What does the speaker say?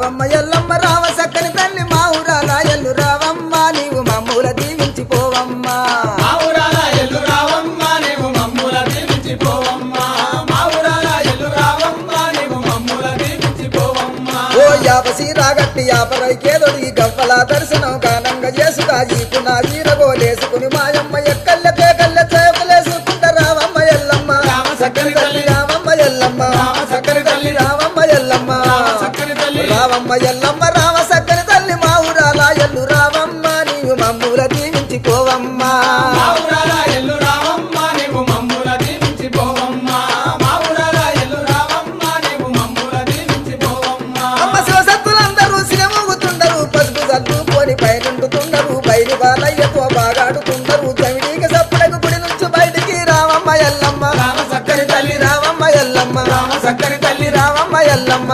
రావమ్మ ఎల్లమ్మ రావ సక్కని తల్లి మా ఊరాల ఎల్లు రావమ్మ నీవు మమ్ముల దీవించిపోవమ్మా మా ఊరాల ఎల్లు రావమ్మ నీవు మమ్ముల దీవించిపోవమ్మా మా ఊరాల ఎల్లు రావమ్మ నీవు మమ్ముల దీవించిపోవమ్మా ఓ యాపసి రాగట్టి యాపరైకేదొడిగి గవ్వల దర్శనం గానంగా చేసుగా ఈపున ఈరగోలేసుకుని మాయమ్మ ఎక్కల్లె పేకల్లె చేపలేసుకుంట రావమ్మ ఎల్లమ్మ సక్కని తల్లి రావమ్మ ఎల్లమ్మ సక్కని తల్లి రావమ్మ ఎల్లమ్మ సక్కని తల్లి రావమ్మ ఎల్లమ్మ రావ సక్కని తల్లి మా ఊరాల ఎల్లు రావమ్మ నీవు మమ్ముల దీవించిపోవమ్మా మా ఊరాల ఎల్లు రావమ్మ నీవు మమ్ముల దీవించిపోవమ్మా మా ఊరాల ఎల్లు రావమ్మ నీవు మమ్ముల దీవించిపోవమ్మా అమ్మ శివసత్తులందరూ సినమూగుతుండరు పసుపు సత్తు పోని పైనుండుతుండరు బయలు బాలయ్యతో బాగాడుతుండరు చమిడికి సప్పుడకు గుడి నుంచి బయటికి రావమ్మ ఎల్లమ్మ రామ సక్కని తల్లి రావమ్మ ఎల్లమ్మ రామ సక్కని తల్లి రావమ్మ ఎల్లమ్మ